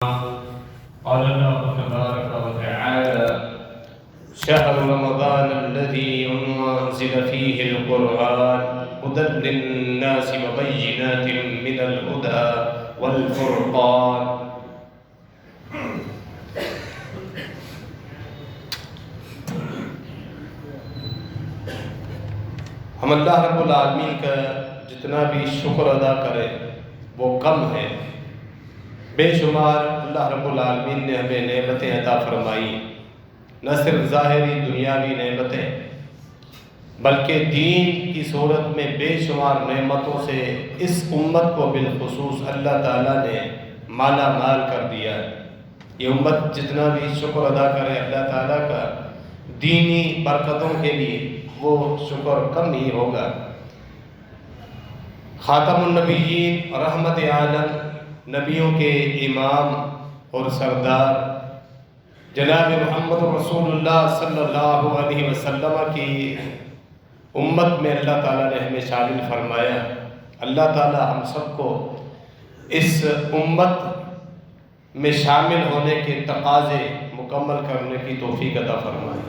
قال الله تبارك وتعالى: شهر رمضان الذي أنزل فيه القرآن هدى للناس وبينات من الهدى والفرقان. ہم اللہ رب العالمین کا جتنا بھی شکر ادا کریں وہ کم ہے۔ بے شمار اللہ رب العالمین نے ہمیں نعمتیں عطا فرمائی، نہ صرف ظاہری دنیاوی نعمتیں بلکہ دین کی صورت میں بے شمار نعمتوں سے اس امت کو بالخصوص اللہ تعالیٰ نے مالا مال کر دیا ہے۔ یہ امت جتنا بھی شکر ادا کرے اللہ تعالیٰ کا دینی برکتوں کے لیے وہ شکر کم ہی ہوگا۔ خاتم النبیین رحمت عالم، نبیوں کے امام اور سردار جناب محمد رسول اللہ صلی اللہ علیہ وسلم کی امت میں اللہ تعالیٰ نے ہمیں شامل فرمایا۔ اللہ تعالیٰ ہم سب کو اس امت میں شامل ہونے کے تقاضے مکمل کرنے کی توفیق عطا فرمائے۔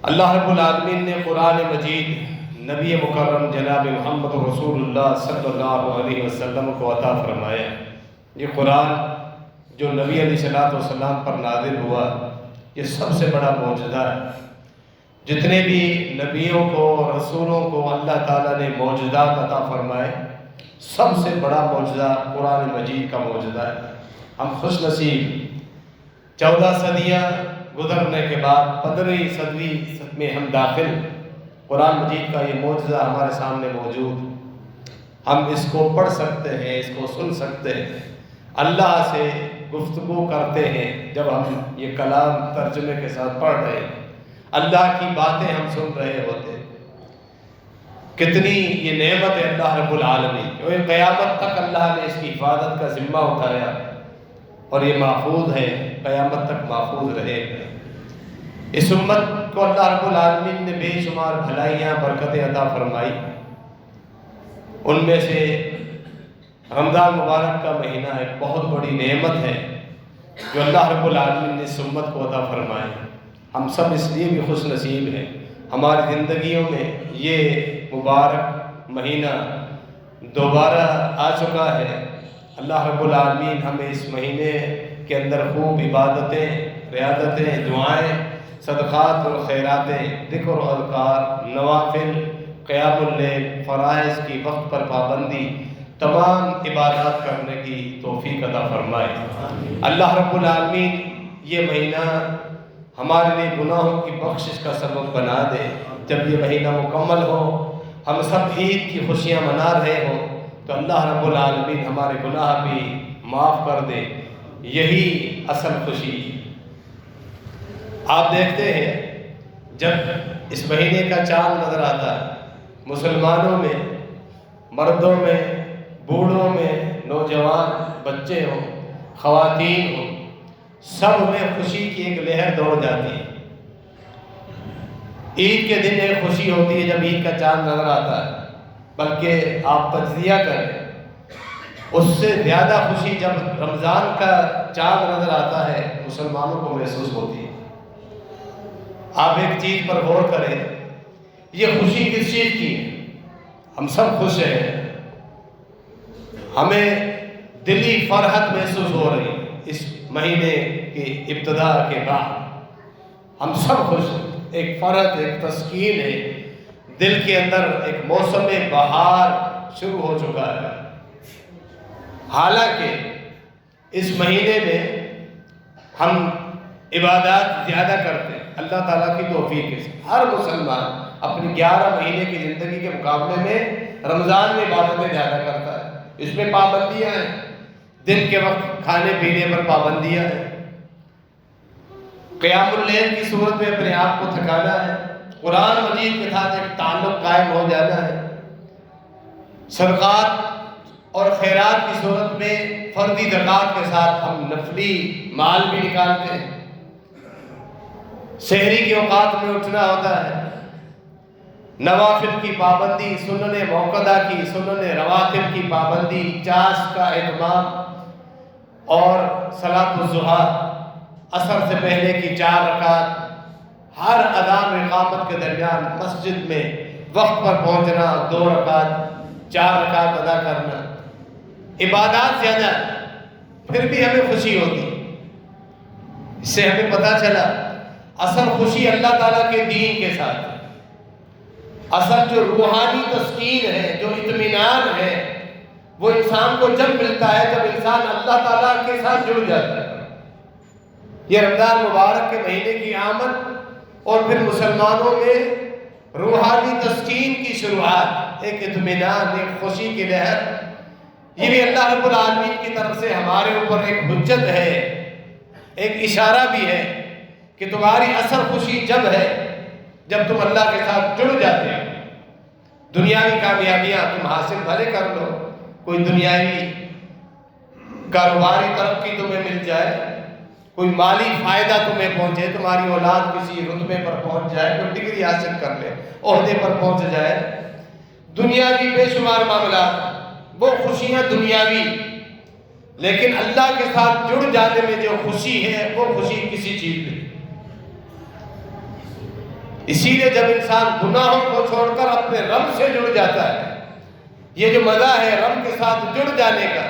اللہ رب العالمین نے قرآن مجید نبی مکرم جناب محمد رسول اللہ صلی اللہ علیہ وسلم کو عطا فرمایا۔ یہ قرآن جو نبی علیہ السلام پر نازل ہوا یہ سب سے بڑا معجزہ ہے۔ جتنے بھی نبیوں کو رسولوں کو اللہ تعالیٰ نے معجزات عطا فرمائے سب سے بڑا معجزہ قرآن مجید کا معجزہ ہے۔ ہم خوش نصیب 14 صدیاں گزرنے کے بعد 15ویں صدی میں ہم داخل، قرآن مجید کا یہ معجزہ ہمارے سامنے موجود، ہم اس کو پڑھ سکتے ہیں، اس کو سن سکتے ہیں، اللہ سے گفتگو کرتے ہیں۔ جب ہم یہ کلام ترجمے کے ساتھ پڑھ رہے ہیں اللہ کی باتیں ہم سن رہے ہوتے، کتنی یہ نعمت ہے اللہ رب العالمین۔ اور قیامت تک اللہ نے اس کی حفاظت کا ذمہ اٹھایا اور یہ محفوظ ہے، قیامت تک محفوظ رہے گا۔ اس امت کو اللہ رب العالمین نے بے شمار بھلائیاں برکتیں عطا فرمائی۔ ان میں سے رمضان مبارک کا مہینہ ایک بہت بڑی نعمت ہے جو اللہ رب العالمین نے اس امت کو عطا فرمائی۔ ہم سب اس لیے بھی خوش نصیب ہیں، ہماری زندگیوں میں یہ مبارک مہینہ دوبارہ آ چکا ہے۔ اللہ رب العالمین ہمیں اس مہینے کے اندر خوب عبادتیں، ریاضتیں، دعائیں، صدقات اور خیراتیں، ذکر و اذکار، نوافل، قیام اللیل، فرائض کی وقت پر پابندی، تمام عبادات کرنے کی توفیق عطا فرمائے۔ اللہ رب العالمین یہ مہینہ ہمارے لیے گناہوں کی بخشش کا سبب بنا دے۔ جب یہ مہینہ مکمل ہو، ہم سب عید کی خوشیاں منا رہے ہوں تو اللہ رب العالمین ہمارے گناہ بھی معاف کر دے، یہی اصل خوشی۔ آپ دیکھتے ہیں جب اس مہینے کا چاند نظر آتا ہے، مسلمانوں میں، مردوں میں، بوڑھوں میں، نوجوان، بچے ہوں، خواتین ہوں، سب میں خوشی کی ایک لہر دوڑ جاتی ہے۔ عید کے دن ایک خوشی ہوتی ہے جب عید کا چاند نظر آتا ہے، بلکہ آپ تجزیہ کریں، اس سے زیادہ خوشی جب رمضان کا چاند نظر آتا ہے مسلمانوں کو محسوس ہوتی ہے۔ آپ ایک چیز پر غور کریں، یہ خوشی کس چیز کی ہے؟ ہم سب خوش ہیں، ہمیں دلی فرحت محسوس ہو رہی ہے اس مہینے کی ابتدا کے بعد، ہم سب خوش ہیں، ایک فرحت، ایک تسکین ہے، دل کے اندر ایک موسم بہار شروع ہو چکا ہے۔ حالانکہ اس مہینے میں ہم عبادات زیادہ کرتے ہیں اللہ تعالیٰ کی توفیق سے۔ ہر مسلمان اپنی 11 مہینے کی زندگی کے مقابلے میں رمضان میں عبادتیں زیادہ کرتا ہے۔ اس میں پابندیاں ہیں، دن کے وقت کھانے پینے پر پابندیاں ہیں، قیام اللیل کی صورت میں اپنے آپ کو تھکانا ہے، قرآن مجید کے ساتھ ایک تعلق قائم ہو جانا ہے، صدقات اور خیرات کی صورت میں فردی زکوٰۃ کے ساتھ ہم نفلی مال بھی نکالتے ہیں، سحری کے اوقات میں اٹھنا ہوتا ہے، نوافل کی پابندی، سنن موقدہ کی، سنن رواتب کی پابندی، چاش کا اہتمام، اور صلاۃ الضحیٰ عصر سے پہلے کی 4 رکعت، ہر اذان و اقامت کے درمیان مسجد میں وقت پر پہنچنا، 2 رکعت 4 رکعت ادا کرنا، عبادات زیادہ پھر بھی ہمیں خوشی ہوتی۔ اس سے ہمیں پتہ چلا اصل خوشی اللہ تعالیٰ کے دین کے ساتھ، اصل جو روحانی تسکین ہے، جو اطمینان ہے، وہ انسان کو جب ملتا ہے جب انسان اللہ تعالیٰ کے ساتھ جڑ جاتا ہے۔ یہ رمضان مبارک کے مہینے کی آمد اور پھر مسلمانوں میں روحانی تسکین کی شروعات، ایک اطمینان، ایک خوشی کی لہر، یہ بھی اللہ رب العالمین کی طرف سے ہمارے اوپر ایک حجت ہے، ایک اشارہ بھی ہے کہ تمہاری اصل خوشی جب ہے جب تم اللہ کے ساتھ جڑ جاتے ہو۔ دنیاوی کامیابیاں تم حاصل بھلے کر لو، کوئی دنیاوی کاروباری ترقی تمہیں مل جائے، کوئی مالی فائدہ تمہیں پہنچے، تمہاری اولاد کسی رتبے پر پہنچ جائے، کوئی ڈگری حاصل کر لے، عہدے پر پہنچ جائے، دنیاوی بے شمار معاملات، وہ خوشیاں دنیاوی، لیکن اللہ کے ساتھ جڑ جانے میں جو خوشی ہے وہ خوشی کسی چیز میں۔ اسی لیے جب انسان گناہوں کو چھوڑ کر اپنے رب سے جڑ جاتا ہے، یہ جو مزہ ہے رب کے ساتھ جڑ جانے کا،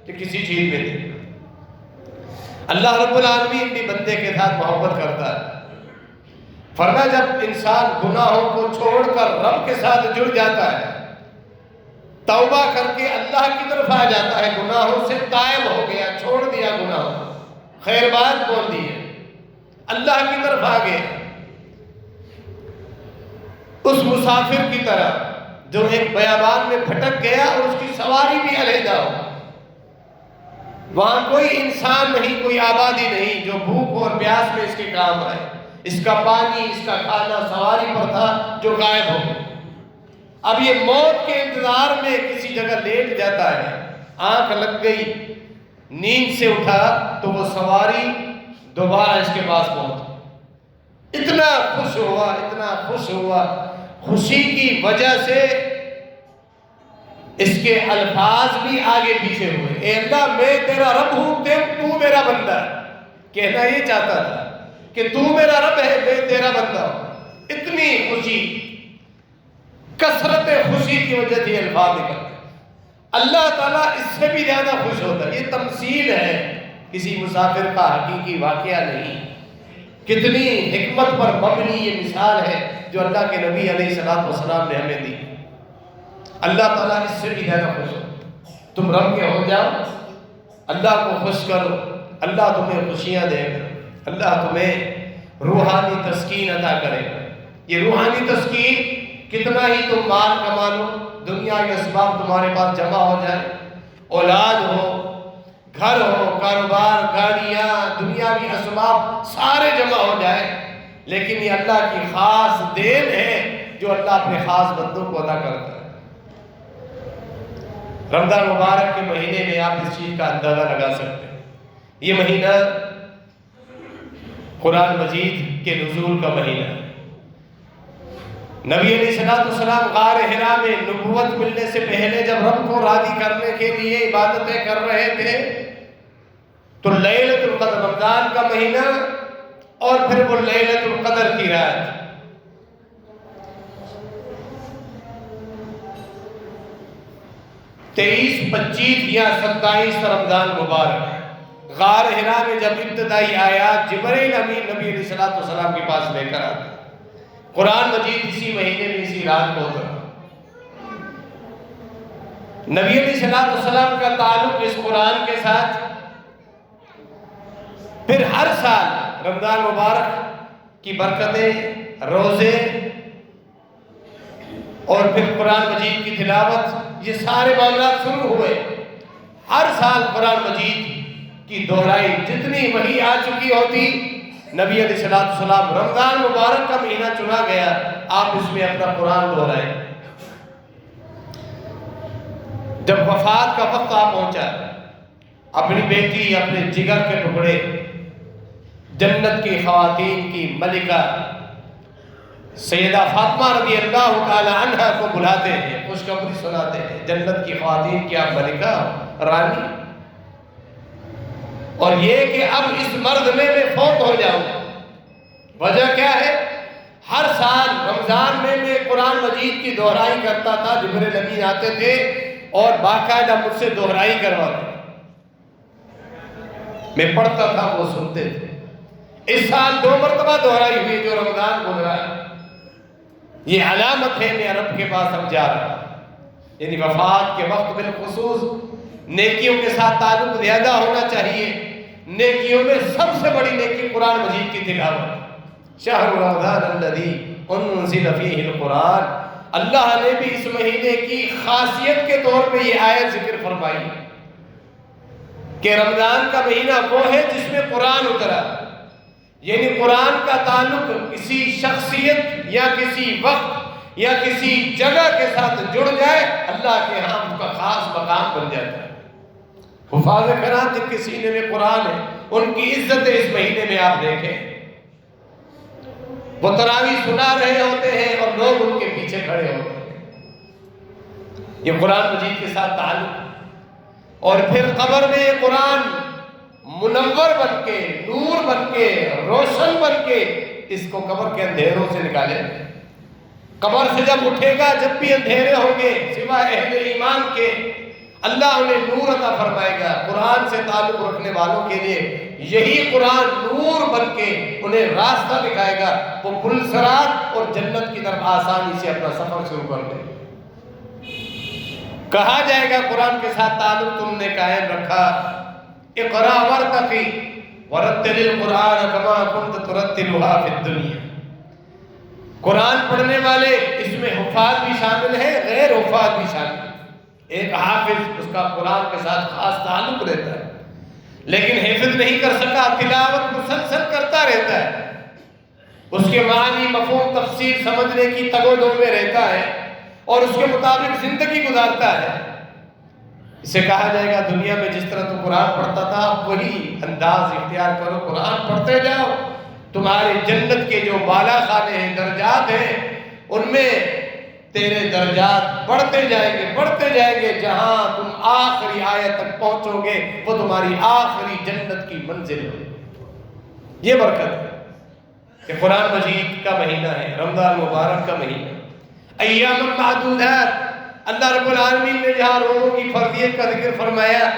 کہ کسی چیز میں نہیں۔ اللہ رب العالمین بھی بندے کے ساتھ محبت کرتا ہے، فرمایا جب انسان گناہوں کو چھوڑ کر رب کے ساتھ جڑ جاتا ہے، توبہ کر کے اللہ کی طرف آ جاتا ہے، گناہوں سے تائب ہو گیا، چھوڑ دیا گناہوں، خیر بات بول دی ہے، اللہ کی طرف آ گیا، اس مسافر کی طرح جو ایک بیابان میں بھٹک گیا اور اس کی سواری بھی علیحدہ ہو، وہاں کوئی انسان نہیں، کوئی آبادی نہیں جو بھوک اور پیاس میں اس کے کام آئے، اس کا پانی، اس کا کھانا سواری پر تھا جو غائب ہو گیا۔ اب یہ موت کے انتظار میں کسی جگہ لیٹ جاتا ہے، آنکھ لگ گئی، نیند سے اٹھا تو وہ سواری دوبارہ اس کے پاس پہنچ، اتنا خوش ہوا، اتنا خوش ہوا، خوشی کی وجہ سے اس کے الفاظ بھی آگے پیچھے ہوئے، اے اللہ میں تیرا رب ہوں، تو میرا بندہ ہے، کہنا یہ چاہتا تھا کہ تو میرا رب ہے، میں تیرا بندہ ہوں۔ اتنی خوشی، کثرت خوشی کی وجہ سے الفاظ نکلتے، اللہ تعالیٰ اس سے بھی زیادہ خوش ہوتا ہے۔ یہ تمثیل ہے، کسی مسافر کا حقیقی واقعہ نہیں، کتنی حکمت پر مبنی یہ مثال ہے جو اللہ کے نبی علیہ السلام نے ہمیں دی۔ اللہ تعالیٰ اس سے بھی زیادہ خوش ہو، تم رب کے ہو جاؤ، اللہ کو خوش کرو، اللہ تمہیں خوشیاں دے گا، اللہ تمہیں روحانی تسکین عطا کرے گا۔ یہ روحانی تسکین کتنا ہی تم مال کما لو، دنیا کے اسباب تمہارے پاس جمع ہو جائے، اولاد ہو، گھر ہو، کاروبار، گاڑیاں، دنیاوی اسباب سارے جمع ہو جائے، لیکن یہ اللہ کی خاص دین ہے جو اللہ اپنے خاص بندوں کو عطا کرتا ہے۔ رمضان مبارک کے مہینے میں آپ اس چیز کا اندازہ لگا سکتے ہیں، یہ مہینہ قرآن مجید کے نزول کا مہینہ ہے۔ نبی علیہ السلام غار حرا میں نبوت ملنے سے پہلے جب رب کو راضی کرنے کے لیے عبادتیں کر رہے تھے تو لیلۃ القدر، رمضان کا مہینہ اور پھر وہ لیلۃ القدر کی رات، 23، 25 یا 27 رمضان مبارک، غار حرا میں جب ابتدائی آیات جبرائیل امین نبی علیہ السلام کے پاس لے کر آتے، قرآن مجید اسی مہینے میں اسی رات کو اترا۔ نبی علیہ السلام کا تعلق اس قرآن کے ساتھ، پھر ہر سال رمضان مبارک کی برکتیں، روزے اور پھر قرآن مجید کی تلاوت، یہ سارے معاملات شروع ہوئے۔ ہر سال قرآن مجید کی دہرائی، جتنی وحی آ چکی ہوتی، نبی علیہ السلام رمضان مبارک کا مہینہ چنا گیا، آپ اس میں اپنا قرآن دہرائیں۔ جب وفات کا وقت آ پہنچا، اپنی بیٹی، اپنے جگر کے ٹکڑے، جنت کی خواتین کی ملکہ سیدہ فاطمہ رضی اللہ تعالی عنہ کو بلاتے ہیں، خوشخبری سناتے ہیں، جنت کی خواتین کی آپ ملکہ، رانی، اور یہ کہ اب اس مرض میں فوت ہو جاؤں۔ وجہ کیا ہے؟ ہر سال رمضان میں قرآن مجید کی دہرائی کرتا تھا، جبرائیل امین آتے تھے اور باقاعدہ مجھ سے دہرائی کرواتے، میں پڑھتا تھا وہ سنتے تھے۔ اس سال 2 مرتبہ دہرائی ہوئی جو رمضان گزرا ہے، یہ علامت ہے میں رب کے پاس اب جا رہا ہوں۔ یعنی وفات کے وقت بالخصوص نیکیوں کے ساتھ تعلق زیادہ ہونا چاہیے۔ نیکیوں میں سب سے بڑی نیکی قرآن مجید کی تلاوت۔ شہر رمضان الذی انزل فیہ القرآن، اللہ نے بھی اس مہینے کی خاصیت کے طور پہ یہ آیت ذکر فرمائی کہ رمضان کا مہینہ وہ ہے جس میں قرآن اترا۔ یعنی قرآن کا تعلق کسی شخصیت یا کسی وقت یا کسی جگہ کے ساتھ جڑ جائے، اللہ کے ہاں اس کا خاص مقام بن جاتا ہے۔ حفاظ کرام جن کے سینے میں قرآن ہے، ان کی عزت اس مہینے میں آپ دیکھیں، وہ تراویح سنا رہے ہوتے ہیں اور لوگ ان کے پیچھے کھڑے ہوتے ہیں۔ یہ قرآن مجید کے ساتھ تعلق۔ اور پھر قبر میں یہ قرآن منور بن کے، نور بن کے، روشن بن کے اس کو قبر کے اندھیروں سے نکالے۔ قبر سے جب اٹھے گا، جب بھی اندھیرے ہوں گے سوائے اہل ایمان کے، اللہ انہیں نور عطا فرمائے گا۔ قرآن سے تعلق رکھنے والوں کے لیے یہی قرآن نور بن کے انہیں راستہ دکھائے گا، وہ پل صراط اور جنت کی طرف آسانی سے اپنا سفر شروع کر دیں۔ کہا جائے گا قرآن کے ساتھ تعلق تم نے قائم رکھا، اقرا ورتقی ورتل القرآن کما کنت ترتلها فی الدنیا۔ قرآن پڑھنے والے اس میں حفاظ بھی شامل ہیں، غیر حفاظ بھی شامل ہیں۔ ایک حافظ اس کا قرآن کے ساتھ خاص تعلق رہتا ہے لیکن حفظ نہیں کر سکا، تلاوت مسلسل کرتا رہتا ہے، اس کے معنی مفہوم تفسیر سمجھنے کی تگ و دو میں رہتا ہے اور اس کے مطابق زندگی گزارتا ہے۔ اسے کہا جائے گا دنیا میں جس طرح تم قرآن پڑھتا تھا اب وہی انداز اختیار کرو، قرآن پڑھتے جاؤ، تمہارے جنت کے جو بالا خانے ہیں، درجات ہیں، ان میں تیرے درجات بڑھتے جائیں گے، جہاں تم آخری آیت تک پہنچو گے وہ تمہاری آخری جنت کی منزل ہے۔ یہ برکت ہے کہ قرآن مجید کا مہینہ ہے، رمضان مبارک کا مہینہ، ایام معدودات۔ اللہ رب العالمین نے جہاں روزوں کی فرضیت کا ذکر فرمایا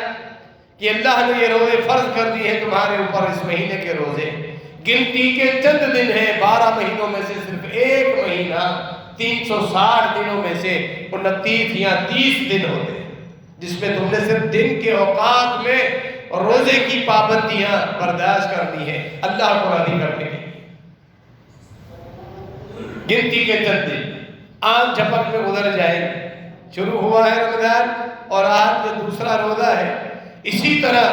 کہ اللہ نے یہ روزے فرض کر دی ہیں تمہارے اوپر، اس مہینے کے روزے گنتی کے چند دن ہیں، 12 مہینوں میں سے صرف ایک مہینہ 360 دنوں میں سے 29 یا 30 دن ہوتے ہیں جس میں تم نے صرف دن کے اوقات میں روزے کی پابندیاں برداشت کرنی ہے اللہ کو راضی کرنے کی۔ گنتی کے چند دن آنکھ جھپک میں گزر جائیں گے، شروع ہوا ہے رمضان اور آج یہ دوسرا روزہ ہے، اسی طرح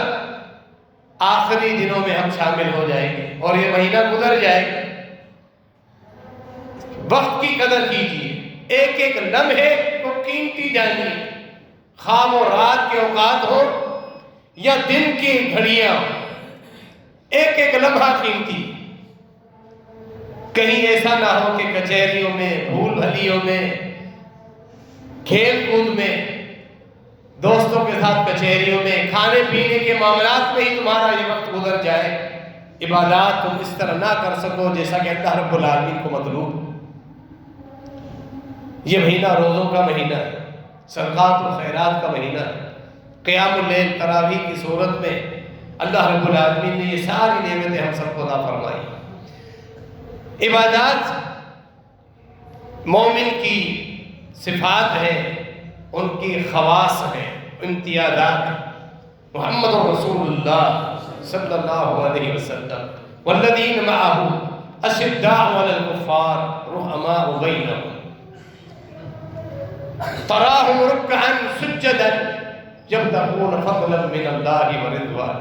آخری دنوں میں ہم شامل ہو جائیں گے اور یہ مہینہ گزر جائے گا۔ وقت کی قدر کیجیے، ایک ایک لمحے کو قیمتی جانیے، خام و رات کے اوقات ہو یا دن کی گھڑیاں، ایک ایک لمحہ قیمتی۔ کہیں ایسا نہ ہو کہ کچہریوں میں، بھول بھلیوں میں، کھیل کود میں، دوستوں کے ساتھ کچہریوں میں، کھانے پینے کے معاملات میں ہی تمہارا یہ وقت گزر جائے، عبادات تم اس طرح نہ کر سکو جیسا کہ اللہ رب العالمین کو مطلوب۔ یہ مہینہ روزوں کا مہینہ ہے، صدقات و خیرات کا مہینہ ہے، قیام اللیل تراویح کی صورت میں اللہ رب العالمین نے یہ ساری نعمتیں ہم سب کو عطا فرمائی۔ عبادات مومن کی صفات ہیں، ان کی خواص ہیں، امتیازات۔ محمد رسول اللہ صلی اللہ علیہ وسلم والذین معہ اشداء علی الکفار رحماء بینہم تراہم رکعا سجدا یبتغون فضلا من اللہ ورضوان۔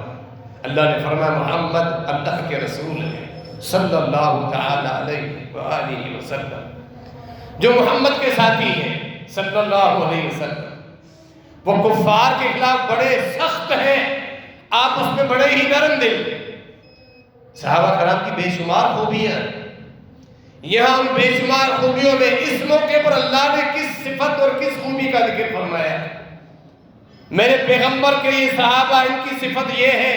اللہ نے فرمایا محمد اللہ کے رسول ہیں صلی اللہ تعالی علیہ وآلہ وسلم، جو محمد کے ساتھی ہیں صلی اللہ علیہ وسلم، وہ کفار کے خلاف بڑے سخت ہیں، آپ اس میں بڑے ہی نرم دل۔ صحابہ کرام کی بے شمار خوبیاں، یہاں ان بے شمار خوبیوں میں اس موقع پر اللہ نے کس صفت اور کس خوبی کا ذکر فرمایا؟ میرے پیغمبر کے یہ صحابہ، ان کی صفت یہ ہے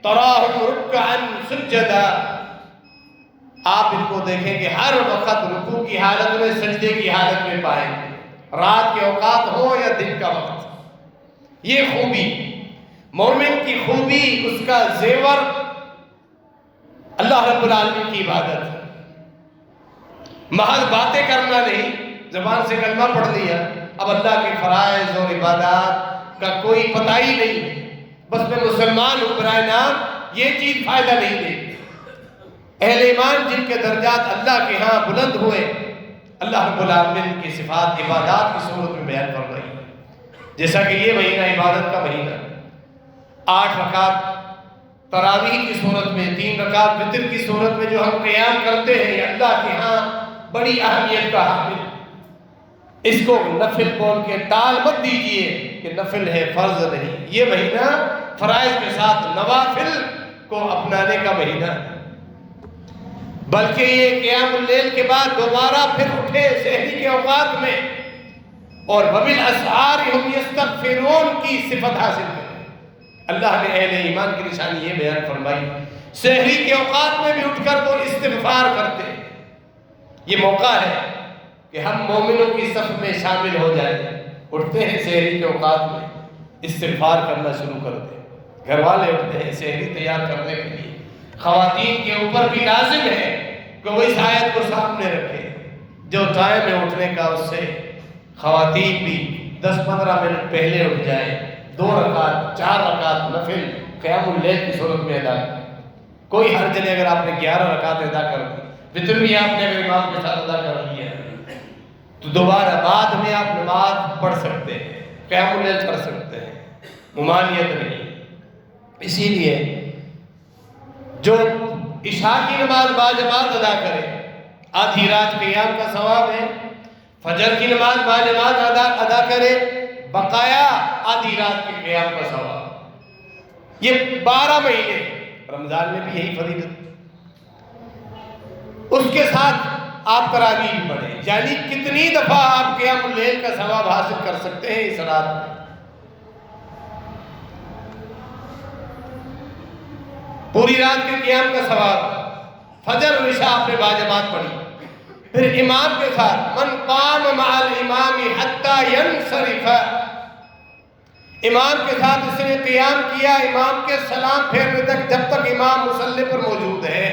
تراہم رکعا سجدا، آپ ان کو دیکھیں کہ ہر وقت رکوع کی حالت میں، سجدے کی حالت میں پائیں گے، رات کے اوقات ہو یا دن کا وقت۔ یہ خوبی، مومن کی خوبی، اس کا زیور اللہ رب العالمین کی عبادت ہے۔ محض باتیں کرنا نہیں، زبان سے کلمہ پڑھ لیا، اب اللہ کے فرائض اور عبادات کا کوئی پتہ ہی نہیں، بس میں مسلمان ہوں برائے نام، یہ چیز فائدہ نہیں دے۔ اہل ایمان جن کے درجات اللہ کے ہاں بلند ہوئے، اللہ رب العالمین کی صفات عبادات کی صورت میں بیان فرمائی، جیسا کہ یہ مہینہ عبادت کا مہینہ، 8 رکعت تراویح کی صورت میں، 3 رکعت وتر کی صورت میں جو ہم قیام کرتے ہیں، یہ اللہ کے ہاں بڑی اہمیت کا حامل۔ اس کو نفل بول کے ٹال مت دیجئے کہ نفل ہے، فرض نہیں۔ یہ مہینہ فرائض کے ساتھ نوافل کو اپنانے کا مہینہ ہے، بلکہ یہ قیام اللیل کے بعد دوبارہ پھر اٹھے سحری کے اوقات میں، اور وبالاسحار هم یستغفرون کی صفت حاصل کریں۔ اللہ نے اہل ایمان کی نشانی یہ بیان فرمائی، سحری کے اوقات میں بھی اٹھ کر وہ استغفار کرتے ہیں۔ یہ موقع ہے کہ ہم مومنوں کی صف میں شامل ہو جائیں، اٹھتے ہیں سحری کے اوقات میں، استغفار کرنا شروع کر دیں۔ گھر والے اٹھتے ہیں سحری تیار کرنے کے لیے، خواتین کے اوپر بھی لازم ہے کہ وہ اس آیت کو سامنے رکھیں، جو ٹائم ہے اٹھنے کا اس سے خواتین بھی 10-15 منٹ پہلے اٹھ جائیں، 2 رکعت 4 رکعت نفل قیام اللیل کی صورت میں ادا کریں۔ کوئی حرج نہیں اگر آپ نے 11 رکعت ادا کر دی، وتر بھی آپ نے اگر امام کے ساتھ ادا کر لیا تو دوبارہ بعد میں آپ نماز پڑھ سکتے ہیں، قیام اللیل کر سکتے ہیں، ممانعت نہیں۔ اسی لیے جو عشاء کی نماز باجماعت ادا کرے، آدھی رات قیام کا ثواب ہے، فجر کی نماز باجماعت ادا کرے، بقایا آدھی رات کے قیام کا ثواب۔ یہ 12 مہینے، رمضان میں بھی یہی فضیلت، اس کے ساتھ آپ تراویح بھی پڑھیں، یعنی کتنی دفعہ آپ قیام اللیل کا ثواب حاصل کر سکتے ہیں اس رات میں۔ پوری رات کے قیام کا ثواب، فجر و عشاء آپ نے باجماعت پڑھی، پھر امام کے ساتھ من قام مع الامام حتی ینصرف، امام کے ساتھ اس نے قیام کیا امام کے سلام پھیرنے تک، جب تک امام مصلی پر موجود ہے،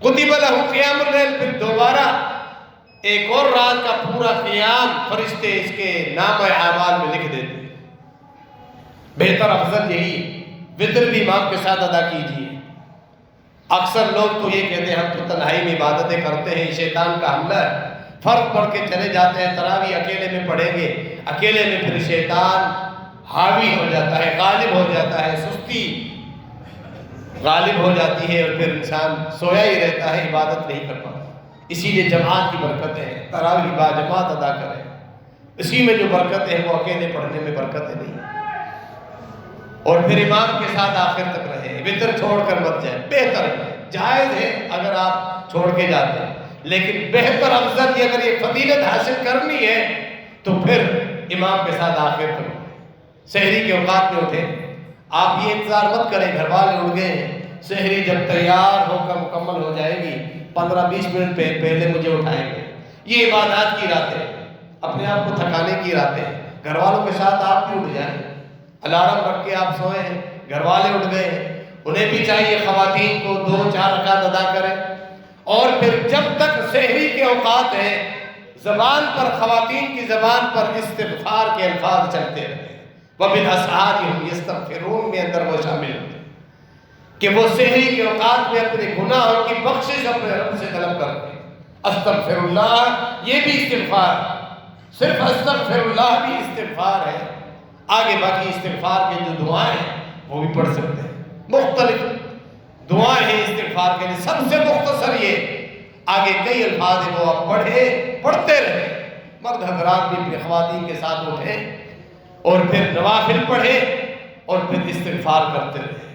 کتب لہ قیام اللیل، پھر دوبارہ ایک اور رات کا پورا قیام فرشتے اس کے نام اعمال میں لکھ دیتے ہیں۔ بہتر افضل یہی، وتر بھی امام کے ساتھ ادا کیجیے۔ اکثر لوگ تو یہ کہتے ہیں ہم تو تنہائی میں عبادتیں کرتے ہیں، شیطان کا حملہ ہے، فرض پڑھ کے چلے جاتے ہیں، تراویح اکیلے میں پڑھیں گے، اکیلے میں پھر شیطان حاوی ہو جاتا ہے، غالب ہو جاتا ہے، سستی غالب ہو جاتی ہے، اور پھر انسان سویا ہی رہتا ہے، عبادت نہیں کر پاتا۔ اسی لیے جماعت کی برکتیں ہیں، تراویح باجماعت ادا کریں، اسی میں جو برکتیں ہیں وہ اکیلے پڑھنے میں برکتیں نہیں ہیں۔ اور پھر امام کے ساتھ آخر تک رہے، وتر چھوڑ کر مت جائیں، بہتر ہے، جائز ہے اگر آپ چھوڑ کے جاتے ہیں، لیکن بہتر افضل یہ اگر یہ فضیلت حاصل کرنی ہے تو پھر امام کے ساتھ آخر تک۔ سحری کے اوقات میں اٹھیں، آپ یہ انتظار مت کریں گھر والے اٹھ گئے ہیں، سحری جب تیار ہو کر مکمل ہو جائے گی 15-20 منٹ پہلے مجھے اٹھائیں گے۔ یہ عبادات کی راتیں، اپنے آپ کو تھکانے کی راتیں، گھر والوں کے ساتھ آپ بھی اٹھ جائیں، الارم رکھ کے آپ سوئے ہیں، گھر والے اٹھ گئے ہیں، انہیں بھی چاہیے خواتین کو 2-4 رکعت ادا کریں، اور پھر جب تک سحری کے اوقات ہیں زبان پر، خواتین کی زبان پر استغفار کے الفاظ چلتے رہے، وَبِالْأَسْحَارِ هُمْ يَسْتَغْفِرُونَ میں اندر وہ شامل ہوتے ہیں کہ وہ سحری کے اوقات میں اپنے گناہوں کی بخشش اپنے رب سے طلب کرتے ہیں۔ استغفر اللہ، یہ بھی استغفار، صرف استغفر اللہ بھی استغفار ہے۔ آگے باقی استغفار کے جو دعائیں ہیں وہ بھی پڑھ سکتے ہیں، مختلف دعائیں ہیں استغفار کے لیے، سب سے مختصر یہ آگے کئی الفاظ ہیں وہ آپ پڑھتے رہیں، مرد حضرات بھی اپنی خواتین کے ساتھ اٹھیں اور پھر نوافل پڑھیں اور پھر استغفار کرتے رہیں۔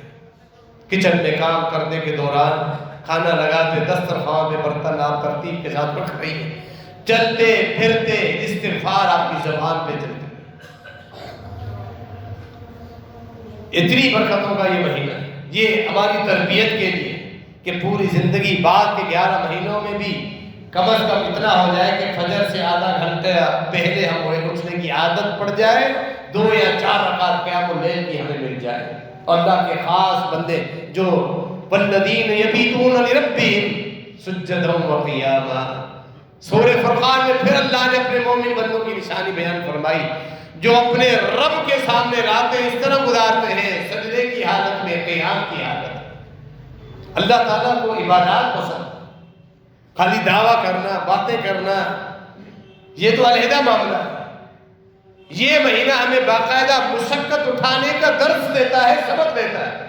کچن میں کام کرنے کے دوران، کھانا لگاتے، دسترخوان میں برتن آپ ترتیب کے ساتھ رکھ رہی ہیں، چلتے پھرتے استغفار آپ کی زبان پہ چلتے، اتنی برکتوں کا یہ مہینہ ہے۔ یہ ہماری تربیت کے لیے کہ پوری زندگی بعد کے 11 مہینوں میں بھی کم از کم اتنا ہو جائے کہ فجر سے آدھا گھنٹہ پہلے ہم اٹھنے کی عادت پڑ جائے، 2 یا 4 رکعت قیام اللیل کی ہمیں مل جائے۔ اور اللہ کے خاص بندے جو والذین یبیتون لربہم سجدا وقیاما، سورہ فرقان میں پھر اللہ نے اپنے مومن بندوں کی نشانی بیان فرمائی جو اپنے رب کے سامنے راتیں اس طرح گزارتے ہیں سجدے کی حالت میں، قیام کی حالت۔ اللہ تعالیٰ کو عبادات پسند، خالی دعویٰ کرنا، باتیں کرنا یہ تو علیحدہ معاملہ ہے۔ یہ مہینہ ہمیں باقاعدہ مشقت اٹھانے کا درس دیتا ہے، سبق دیتا ہے۔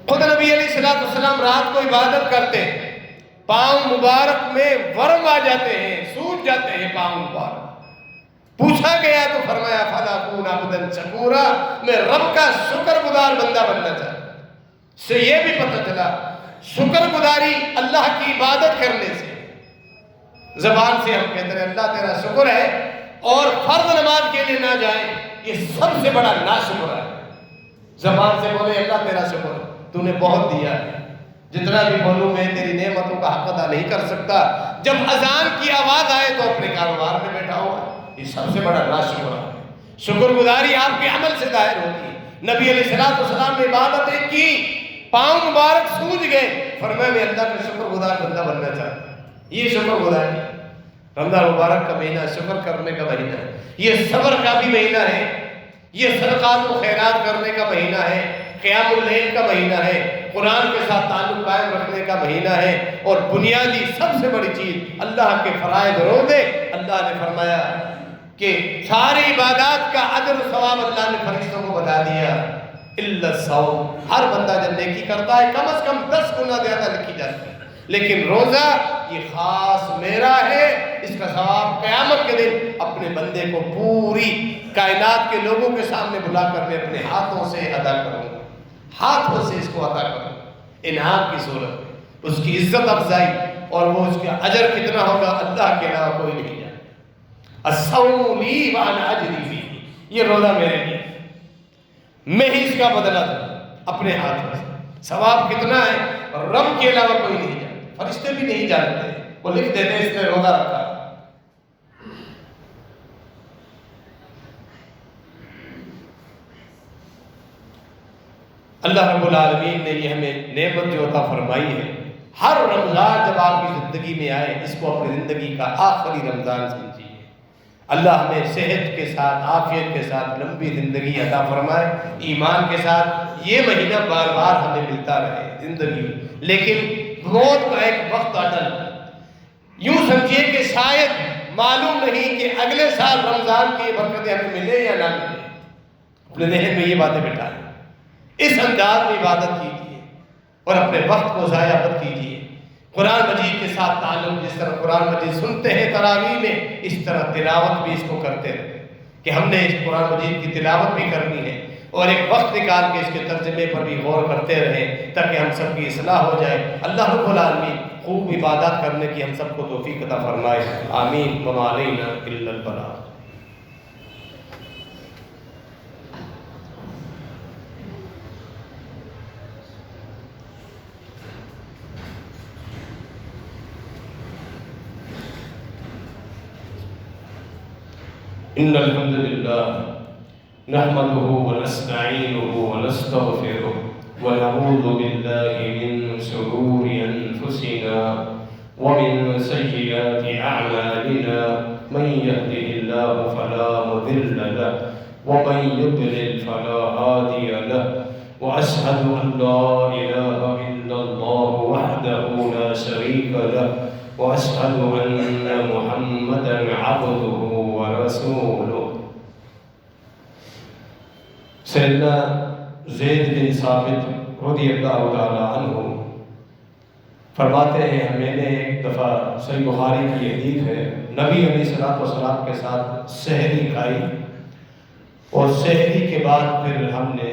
خود نبی علیہ السلام رات کو عبادت کرتے ہیں، پاؤں مبارک میں ورم آ جاتے ہیں، سوج جاتے ہیں پاؤں مبارک۔ پوچھا گیا تو فرمایا فلا اکون عبدا شکورا، میں رب کا شکر گزار بندہ بننا چاہتا ہوں۔ سے یہ بھی پتہ چلا شکر گزاری اللہ کی عبادت کرنے سے، زبان سے ہم کہتے ہیں اللہ تیرا شکر ہے اور فرض نماز کے لیے نہ جائیں، یہ سب سے بڑا ناشکر ہے۔ زبان سے بولے اللہ تیرا شکر ہے، تو نے بہت دیا ہے، جتنا بھی بولوں میں تیری نعمتوں کا حق ادا نہیں کر سکتا، جب اذان کی آواز آئے تو اپنے کاروبار میں بیٹھا ہوا، یہ سب سے بڑا ناشکر ہے۔ شکر گزاری آپ کے عمل سے ظاہر ہوتی ہے۔ نبی علیہ السلام نے عبادتیں کی، پاؤں مبارک سوج گئے، فرمایا میں اللہ کا شکر گزار بندہ بننا چاہتا ہوں۔ یہ شکر گزاری رمضان مبارک کا مہینہ شکر کرنے کا مہینہ ہے، یہ صبر کا بھی مہینہ ہے، یہ صدقات و خیرات کرنے کا مہینہ ہے، قیام اللیل کا مہینہ ہے، قرآن کے ساتھ تعلق قائم رکھنے کا مہینہ ہے، اور بنیادی سب سے بڑی چیز اللہ کے فرائض روزے۔ اللہ نے فرمایا کہ ساری عبادات کا اجر و ثواب اللہ نے فرشتوں کو بتا دیا الا الصوم، ہر بندہ جب نیکی کرتا ہے کم از کم 10 گنا زیادہ لکھی جاتی ہے، لیکن روزہ یہ خاص میرا ہے، اس کا ثواب قیامت کے دن اپنے بندے کو پوری کائنات کے لوگوں کے سامنے بلا کر میں اپنے ہاتھوں سے ادا کروں گا، ہاتھوں سے اس کو ادا کروں گا انعام کی صورت میں، اس کی عزت افزائی، اور وہ اس کا اجر کتنا ہوگا اللہ کے علاوہ کوئی نہیں جانتا۔ الصوم لی وانا اجری فیہ، یہ روزہ میرے لیے، میں ہی اس کا بدلہ دوں اپنے ہاتھوں سے، ثواب کتنا ہے رب کے علاوہ کوئی نہیں جانتا، فرشتے بھی نہیں جانتے، وہ لکھ دیتے ہیں اس نے روزہ رکھا۔ اللہ رب العالمین نے یہ ہمیں نعمت جو عطا فرمائی ہے، ہر رمضان جب آپ کی زندگی میں آئے اس کو اپنی زندگی کا آخری رمضان سمجھیے۔ اللہ ہمیں صحت کے ساتھ، عافیت کے ساتھ لمبی زندگی عطا فرمائے، ایمان کے ساتھ یہ مہینہ بار بار ہمیں ملتا رہے زندگی میں، لیکن موت کا ایک وقت اٹل، یوں سمجھیے کہ شاید معلوم نہیں کہ اگلے سال رمضان کی برکتیں ہمیں ملے یا نہ ملے۔ اپنے ذہن میں یہ باتیں بٹھائیں، اس انداز میں عبادت کیجیے اور اپنے وقت کو ضائع مت کیجیے۔ قرآن مجید کے ساتھ تعلق، جس طرح قرآن مجید سنتے ہیں تراویح میں، اس طرح تلاوت بھی اس کو کرتے رہے کہ ہم نے اس قرآن مجید کی تلاوت بھی کرنی ہے، اور ایک وقت نکال کے اس کے ترجمے پر بھی غور کرتے رہیں تاکہ ہم سب کی اصلاح ہو جائے۔ اللہ رب العالمین خوب عبادات کرنے کی ہم سب کو توفیق عطا فرمائے، آمین۔ وما علینا الا البلاغ۔ إن الحمد لله نحمده ونستعينه ونستغفره ونعوذ بالله من شرور أنفسنا ومن سيئات أعمالنا، من يهده الله فلا مضل له ومن يضلل فلا هادي له، وأشهد أن لا إله إلا الله وحده لا شريك له، وأشهد أن محمدا عبده ورسوله۔ سیدنا زید بن ثابت رضی اللہ تعالی عنہ فرماتے ہیں، میں نے ایک دفعہ صحیح بخاری کی حدیث ہے، نبی علیہ السلام کے ساتھ سحری کھائی، اور سحری کے بعد پھر ہم نے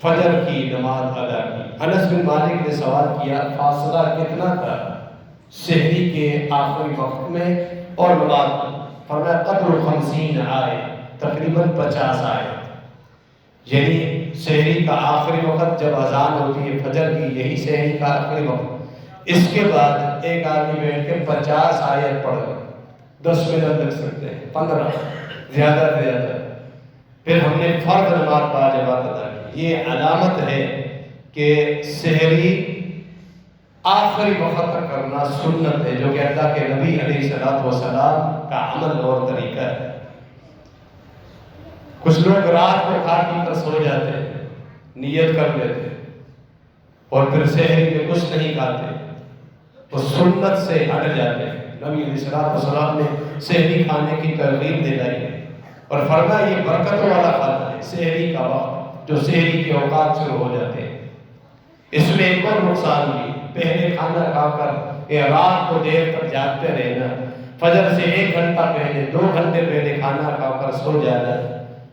فجر کی نماز ادا کی۔ انس بن مالک نے سوال کیا فاصلہ کتنا تھا سحری کے آخری وقت میں اور نماز میں؟ فرمایا قدر 50 آیت، تقریباً 50 آیت، یعنی سحری کا آخری وقت جب اذان ہوتی ہے فجر کی، یہی سحری کا آخری وقت، اس کے بعد ایک آدمی بیٹھ کے 50 آیت پڑھ گئے، 10 منٹ لگ سکتے ہیں، 15 زیادہ سے زیادہ، پھر ہم نے فرض نماز باجماعت ادا کی۔ یہ علامت ہے کہ سحری آخری وقت تک کرنا سنت ہے، جو کہ اللہ کے نبی علیہ السلام کا عمل اور طریقہ ہے۔ کچھ لوگ رات کو کھا پی کر سو جاتے ہیں، نیت کر لیتے اور پھر سحری میں کچھ نہیں کھاتے، تو سنت سے ہٹ جاتے ہیں۔ نبی علیہ السلام نے سحری کھانے کی ترغیب دلائی ہے اور فرمایا یہ برکتوں والا کھانا ہے، سحری کا وقت جو سحری کے اوقات شروع ہو جاتے ہیں۔ اس میں ایک اور نقصان بھی، پہلے کھانا کھا کر یا رات کو دیر تک جاگتے رہنا، فجر سے 1 گھنٹہ پہلے 2 گھنٹے پہلے کھانا کھا کر سو جانا،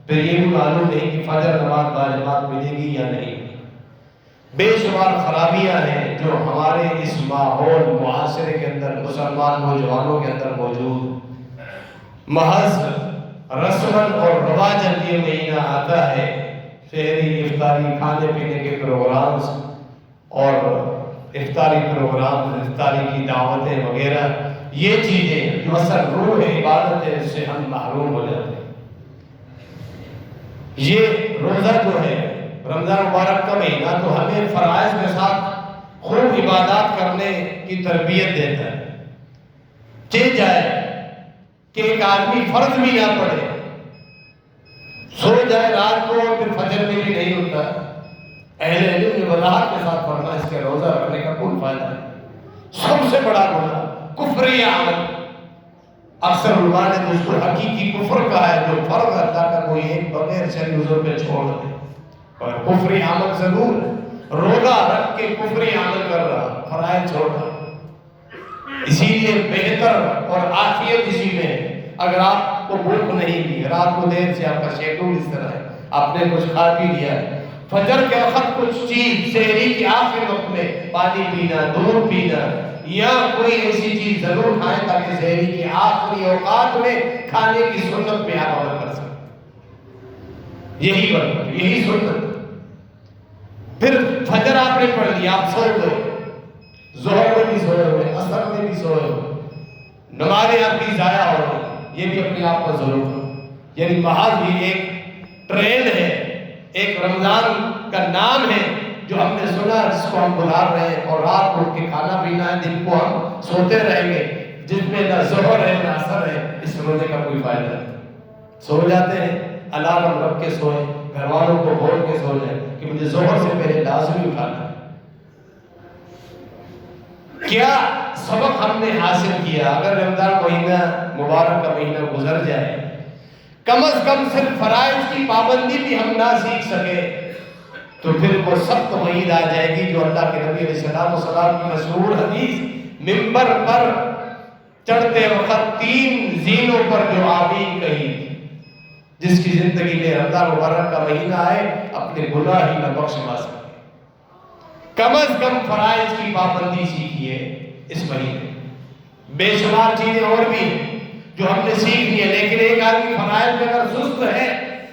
پھر یہ بھی معلوم نہیں کہ فجر نماز باجماعت ملے گی یا نہیں۔ بے شمار خرابیاں ہیں جو ہمارے اس ماحول معاشرے کے اندر مسلمان نوجوانوں کے اندر موجود۔ محض رسماً اور رواجاً یہ مہینہ آتا ہے، سحری افطاری کھانے پینے کے پروگرامز اور افطاری پروگرام، افطاری کی دعوتیں وغیرہ، یہ چیزیں جو اصل روح عبادت ہے اس سے ہم محروم ہو جاتے ہیں۔ یہ روزہ جو ہے رمضان مبارک کا مہینہ تو ہمیں فرائض کے ساتھ خوب عبادات کرنے کی تربیت دیتا ہے۔ چہ جائے کہ ایک آدمی فرض بھی نہ پڑے، سو جائے رات کو اور پھر فجر میں بھی نہیں اٹھتا، اہل علم نے وضاحت کے ساتھ فرمایا اس کے روزہ رکھنے کا کوئی فائدہ نہیں۔ سب سے بڑا گناہ کفری عمل، اکثر علماء نے تو اس کو حقیقی کفر کہا ہے، جو فرض اللہ کا کوئی ایک بغیر شرعی عذر پہ چھوڑ دے، اور کفری عمل ضرور روزہ رکھ کے کفری عمل کر رہا، فرائض چھوڑ رہا۔ اسی لیے بہتر اور عافیت اسی میں ہے، اگر آپ کو بھوک نہیں بھی، رات کو دیر سے آپ کا شیڈول اس طرح ہے، آپ نے کچھ کھا پی لیا، فجر کے وقت کچھ چیز، سحری کے آخری وقت میں پانی پینا، دودھ پینا یا کوئی ایسی چیز ضرور کھائیں تاکہ سحری کے آخری اوقات میں کھانے کی سنت میں آپ عمل کر سکیں۔ یہی برکت، یہی سنت۔ پھر فجر آپ نے پڑھ لیا، آپ سو گئے، ظہر میں بھی سوئے ہوئے، عصر میں بھی سوئے ہوئے، نمازیں آپ کی ضائع ہو رہی، یہ بھی اپنے آپ کو ضرور کرو۔ یعنی محض یہ ایک ٹرینڈ ہے، ایک رمضان کا نام ہے جو ہم نے سنا، جس کو ہم بلا رہے ہیں، اور رات کو اٹھ کے کھانا پینا ہے، دن کو ہم سوتے رہیں گے، جس میں نہ ظہر ہے نہ عصر ہے، اس روزے کا کوئی فائدہ نہیں۔ سو جاتے ہیں، الارم رکھ کے سوئیں، گھر والوں کو بول کے سو جائیں کہ مجھے ظہر سے پہلے لازمی اٹھانا ہے۔ کیا سبق ہم نے حاصل کیا؟ اگر رمضان مہینہ مبارک کا مہینہ گزر جائے، کم از کم صرف فرائض کی پابندی بھی ہم نہ سیکھ سکے، تو پھر وہ سخت وعید آ جائے گی جو اللہ کے نبی علیہ السلام کی مشہور حدیث، ممبر پر چڑھتے وقت 3 زینوں پر جو آمین کہی، جس کی زندگی میں رمضان مبارک کا مہینہ آئے اپنے گناہ ہی نہ بخش پا سکے۔ کم از کم فرائض کی پابندی سیکھیے اس مہینے۔ بے شمار چیزیں اور بھی ہیں جو ہم نے سیکھنی ہے، لیکن ایک آدمی فرائض میں اگر سست ہے،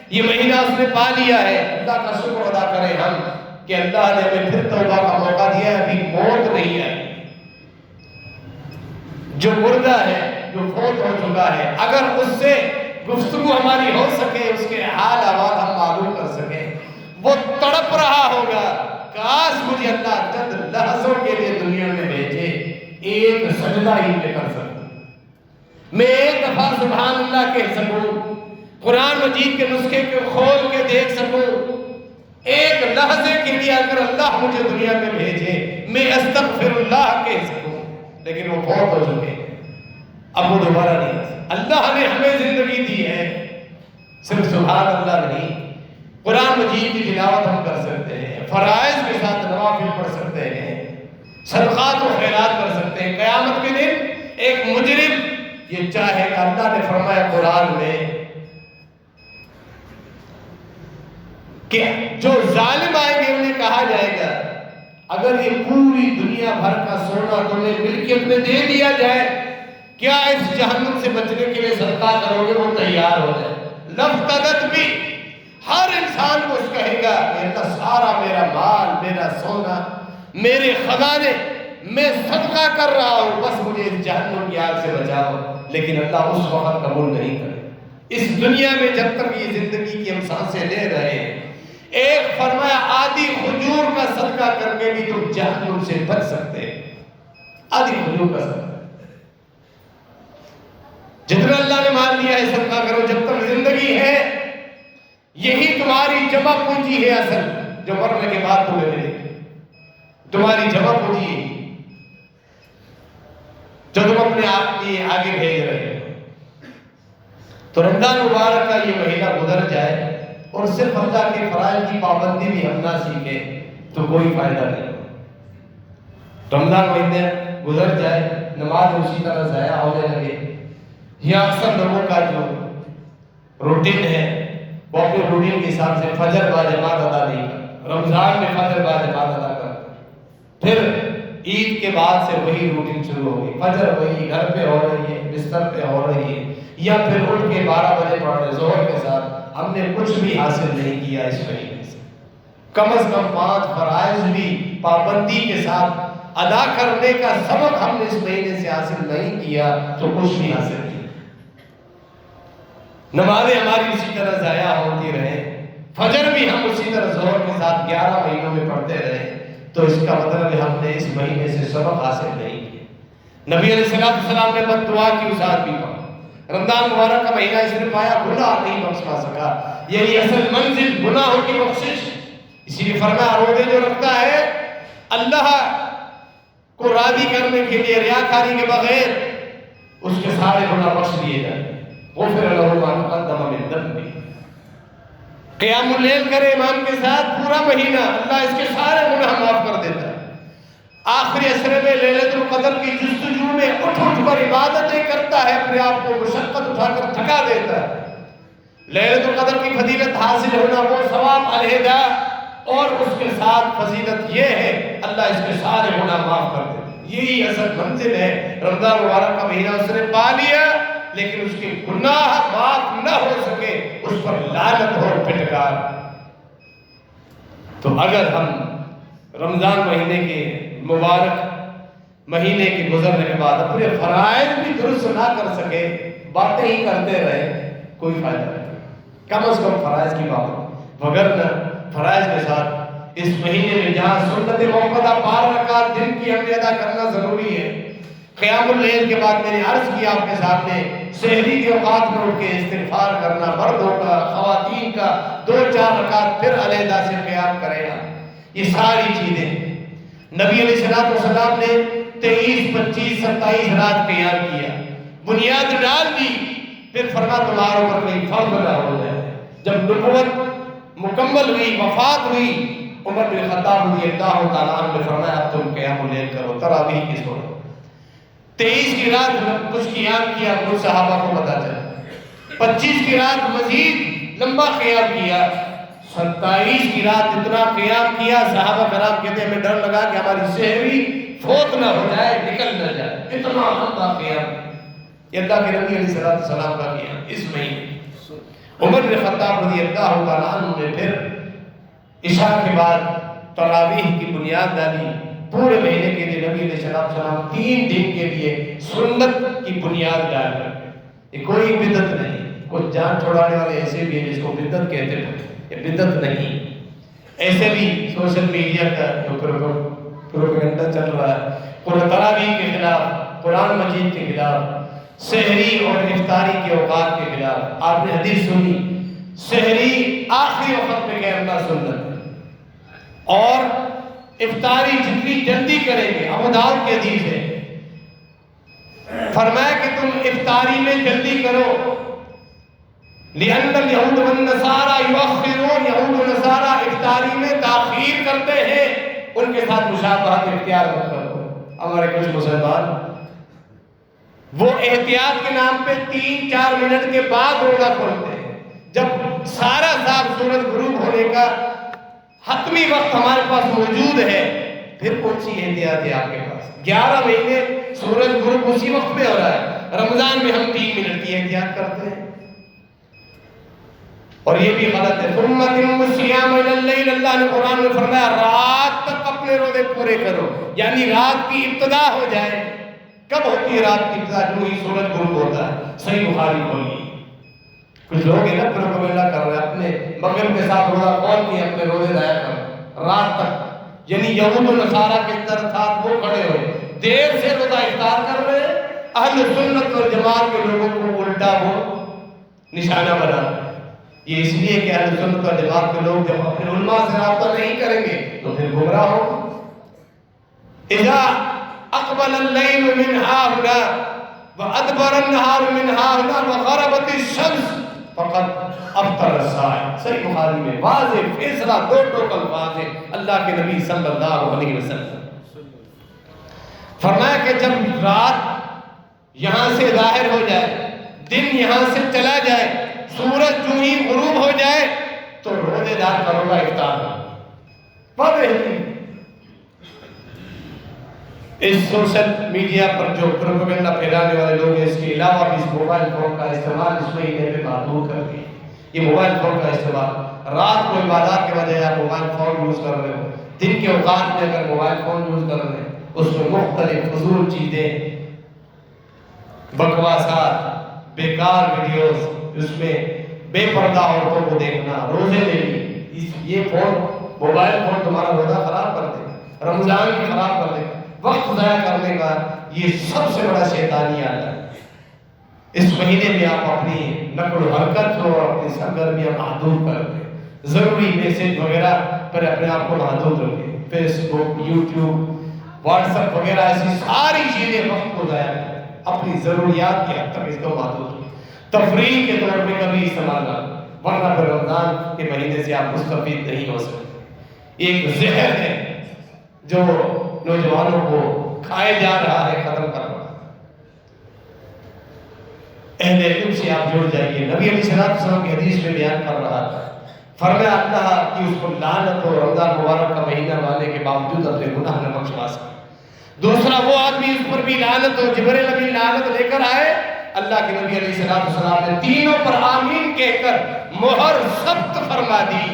یہ مہینہ اس نے پا لیا ہے، اللہ کا شکر ادا کریں ہم کہ اللہ نے ہمیں پھر توبہ کا موقع دیا ہے، ابھی موت نہیں آئی۔ جو مردہ ہے، جو فوت ہو چکا ہے، اگر اس سے گفتگو ہماری ہو سکے، اس کے حال احوال ہم معلوم کر سکیں، وہ تڑپ رہا ہوگا، کاش مجھے اللہ چند لحظوں کے لیے دنیا میں بھیجے، ایک سجدہ ہی میں کر سکوں، میں ایک دفعہ سبحان اللہ کہہ سکوں، قرآن مجید کے نسخے کو کھول کے دیکھ سکوں، ایک لحظے کے لیے اگر اللہ مجھے دنیا میں بھیجے، میں استغفر اللہ کہہ سکوں، لیکن وہ فوت ہو چکے، اب وہ دوبارہ نہیں آ سکتے۔ اللہ نے ہمیں زندگی دی ہے، صرف سبحان اللہ نہیں، قرآن مجید کی تلاوت ہم کر سکتے ہیں، فرائض کے ساتھ نوافل پڑھ سکتے ہیں، صدقات و خیرات کر سکتے ہیں۔ قیامت کے دن ایک مجرم یہ چاہے کہ اللہ نے فرمایا قرآن میں کہ جو ظالم آئیں گے انہیں کہا جائے گا اگر یہ پوری دنیا بھر کا سونا تمہیں ملکیت میں دے دیا جائے، کیا اس جہنم سے بچنے کے لیے صدقہ کرو گے؟ وہ تیار ہو جائے۔ لفتدت بھی، ہر انسان کو اس کہے گا کہ اللہ سارا میرا مال، میرا سونا، میرے خزانے میں صدقہ کر رہا ہوں، بس مجھے اس جہنم کی آگ سے بچاؤ، لیکن اللہ اس وقت قبول نہیں کرے۔ اس دنیا میں جب تک یہ زندگی کی ہم سانسیں لے رہے ہیں، ایک فرمایا آدھی کھجور کا صدقہ کر کے بھی تم جہنم سے بچ سکتے ہیں۔ آدھی کھجور کا صدقہ، جتنا اللہ نے مان لیا ہے صدقہ کرو جب تک زندگی ہے۔ یہی تمہاری جمع پونجی ہے اصل، جو مرنے کے بعد تمہیں ملے گی۔ تمہاری جمع پونجی ہے جو تم اپنے آپ کے آگے بھیج رہے ہو۔ تو رمضان مبارک کا یہ مہینہ گزر جائے اور صرف اللہ کے فرائض کی پابندی بھی ہم نہ سیکھیں تو کوئی فائدہ نہیں۔ رمضان مہینے گزر جائے، نماز اسی طرح ضائع ہونے لگے، یا اکثر لوگوں کا جو روٹین ہے وہ اپنے روٹین کے حساب سے فجر باجماعت ادا نہیں کرتا، رمضان میں فجر باجماعت ادا کرتا، پھر عید کے بعد سے وہی روٹین شروع ہو گئی، فجر وہی گھر پہ ہو رہی ہے، بستر پہ ہو رہی ہے، یا پھر اٹھ کے 12 بجے پڑھ رہے ظہر کے ساتھ۔ ہم نے کچھ بھی حاصل نہیں کیا اس مہینے سے، کم از کم 5 فرائض بھی پابندی کے ساتھ ادا کرنے کا سبق ہم نے اس مہینے سے حاصل نہیں کیا تو کچھ بھی حاصل نہیں۔ نمازیں ہماری اسی طرح ضائع ہوتی رہے، فجر بھی ہم اسی طرح ظہر کے ساتھ 11 مہینوں میں پڑھتے رہے، تو اس کا مطلب ہے ہم نے اس مہینے سے سبق حاصل نہیں کیا۔ نبی علیہ السلام نے بد دعا کی اس آدمی پر، رمضان مبارک کا مہینہ اس نے پایا، گناہ نہیں بخشا سکا، یہی اصل منزل گناہوں کی بخشش۔ اسی لیے فرمایا روزے جو رکھتا ہے اللہ کو راضی کرنے کے لیے ریاکاری کے بغیر، اس کے سارے گناہ بخش دیے جاتے ہیں۔ غفر له ما تقدم من ذنبه۔ قیام اللیل کرے امام کے ساتھ پورا مہینہ، اللہ اس کے سارے گناہ معاف کر دیتا ہے۔ آخری عشرے میں لیلۃ القدر کی جستجو میں اٹھ کر عبادتیں کرتا ہے، اپنے آپ کو مشقت اٹھا کر تھکا دیتا ہے۔ لیلۃ القدر کی فضیلت حاصل ہونا وہ ثواب علیحدہ، اور اس کے ساتھ فضیلت یہ ہے اللہ اس کے سارے گناہ معاف کر دیتا ہے۔ یہی اصل منزل ہے۔ رمضان مبارک کا مہینہ اس نے پا لیا، لیکن اس کے گناہ معاف نہ ہو سکے، اس پر لعنت ہو پھٹکار۔ تو اگر ہم رمضان مہینے کے مبارک مہینے کے گزرنے کے بعد اپنے فرائض بھی درست نہ کر سکے، باتیں ہی کرتے رہے، کوئی فائدہ نہیں۔ کم از کم فرائض کی بات، وگرنہ فرائض کے ساتھ اس مہینے میں جہاں سنت موقدہ 12 رکعات دن کی ہم نے ادا کرنا ضروری ہے، قیام اللیل کے بعد میں نے عرض کیا آپ کے سامنے، سحری کے اوقات میں اٹھ کے استغفار کرنا، مردوں کا خواتین کا 2-4 رکعت پھر علیحدہ سے قیام کرے گا، یہ ساری چیزیں نبی علیہ السلام نے 23، 25، 27 رات قیام کیا، بنیاد ڈال دی، پھر فرما تمہارے اوپر کوئی فرض نہ ہو جائے۔ جب نبوت مکمل ہوئی، وفات ہوئی، عمر بن خطاب رضی اللہ تعالیٰ عنہ نے فرمایا اب تم قیام اللیل کرو، تراویح کی صورت۔ 23 کی رات کچھ قیام کیا، کچھ صحابہ کو پتا چلا، 25 کی رات مزید لمبا قیام کیا، 27 کی رات اتنا قیام کیا، صحابہ کرام کہتے ہیں ہمیں ڈر لگا کہ ہماری سحری فوت نہ ہو جائے، نکل نہ جائے، اتنا لمبا قیام یہ اللہ کے نبی علیہ السلام کا قیام اس مہینے۔ عمر بن خطاب رضی اللہ تعالیٰ عنہ نے پھر عشاء کے بعد تراویح کی بنیاد ڈالی، پورے مہینے کے لیے نبی علیہ السلام 3 دن کے لیے سنت کی بنیاد ڈال کر، یہ کوئی بدعت نہیں، کچھ جان چھوڑانے والے ایسے بھی ہیں جس کو بدعت کہتے ہیں، یہ بدعت نہیں، ایسے بھی سوشل میڈیا کا جو پروپیگنڈا چل رہا ہے، تراویح کے خلاف، قرآن مجید کے خلاف، سحری اور افطاری کے اوقات کے خلاف۔ آپ نے حدیث سنی، سحری آخری وقت میں کرنا سنت ہے، اور افطاری جتنی جلدی کریں گے، ابو داؤد کی حدیث ہے، فرمایا کہ تم افطاری میں جلدی کرو، لِأَنَّ الْيَهُودَ وَالنَّصَارَى يُؤَخِّرُونَ، یہود و نصارہ افطاری میں تاخیر کرتے ہیں، ان کے ساتھ مشابہت اختیار مت کرو۔ ہمارے کچھ مسلمان وہ احتیاط کے نام پہ 3-4 منٹ کے بعد روزہ کھولتے ہیں، جب سارا صاحب سورج غروب ہونے کا حتمی وقت ہمارے پاس موجود ہے، پھر کون سی احتیاط ہے آپ کے پاس؟ 11 مہینے سورج غروب اسی وقت پہ ہو رہا ہے، رمضان میں ہم 3 منٹ کی احتیاط کرتے ہیں۔ اور یہ بھی غلط ہے. ثم اتموا الصیام الی اللیل، اللہ نے قرآن میں فرمایا رات تک اپنے روزے پورے کرو، یعنی رات کی ابتدا ہو جائے. کب ہوتی ہے رات کی ابتدا؟ جو ہی سورج غروب ہوتا ہے. صحیح بخاری کھولیے. کچھ لوگ ہیں نا پروپیگنڈا کر رہے ہیں، اپنے مغرب کے ساتھ روزہ کھول کے اپنے روزے ضائع کر رات تک، یعنی یہود و نصارہ کے طرف وہ کھڑے ہوئے دیر سے روزہ افطار کر رہے ہیں. اہل سنت اور جماعت کے لوگوں کو الٹا وہ نشانہ بنا. یہ اس لیے کہ اہل سنت اور جماعت کے لوگ جب اپنے علماء سے رابطہ نہیں کریں گے تو پھر گمراہ ہو. اذا اقبل اللیل من ہاہنا وادبر النہار من ہاہنا وغربت الشمس فقط افطر الصائم. صحیح بخاری میں واضح فیصلہ دو ٹوک الفاظ ہیں. اللہ کے نبی صلی اللہ علیہ وسلم فرمایا کہ جب رات یہاں سے ظاہر ہو جائے، دن یہاں سے چلا جائے، سورج جو ہی غروب ہو جائے تو روزے دار کا روزہ افطار ہو. پڑھ رہے ہیں اس سوشل میڈیا پر جو پروپیگنڈا پھیلانے والے لوگ ہیں، اس کے علاوہ بھی اس موبائل فون کا استعمال اس مہینے میں محدود کر دیا. یہ موبائل فون کا استعمال رات کو عبادات کے بجائے آپ موبائل فون یوز کر رہے ہو، دن کے اوقات میں اگر موبائل فون یوز کر رہے ہیں اس میں مختلف فضول چیزیں، بکواسات، بیکار ویڈیوز، اس میں بے پردہ عورتوں کو دیکھنا، روزے لینے، یہ فون موبائل فون تمہارا روزہ خراب کر دے گا، رمضان بھی خراب کر دے گا، وقت ضائع کرنے کا یہ سب سے بڑا شیطانی عادت ہے. اس مہینے میں آپ اپنی نقل و حرکت اور اپنی سرگرمیاں محدود کر دیں. ضروری میسج وغیرہ پر اپنے آپ کو محدود رکھیں. فیس بک، یوٹیوب، واٹس ایپ وغیرہ ایسی ساری چیزیں وقت کو ضائع کریں. اپنی ضروریات کی حد تک اس کو محدود رکھیں. تفریح کے طور پہ کبھی استعمال نہ، ورنہ پھر رمضان کے مہینے سے آپ مستفید نہیں ہو سکتے. ایک زہر ہے جو نوجوانوں کو کھائے جا رہا ہے، ختم کر رہا ہے. اہل علم سے آپ جڑ جائیے. نبی علیہ السلام کی حدیث میں بیان کر رہا تھا، فرمایا اللہ کی اس کو لعنت ہو رمضان مبارک کا مہینہ ہونے کے باوجود اپنے گناہ نہ بخشوا سکے. دوسرا وہ آدمی اس پر بھی لعنت ہو، جبرائیل نبی لعنت لے کر آئے، اللہ کے نبی علیہ السلام نے تینوں پر آمین کہہ کر مہر ثبت فرما دی.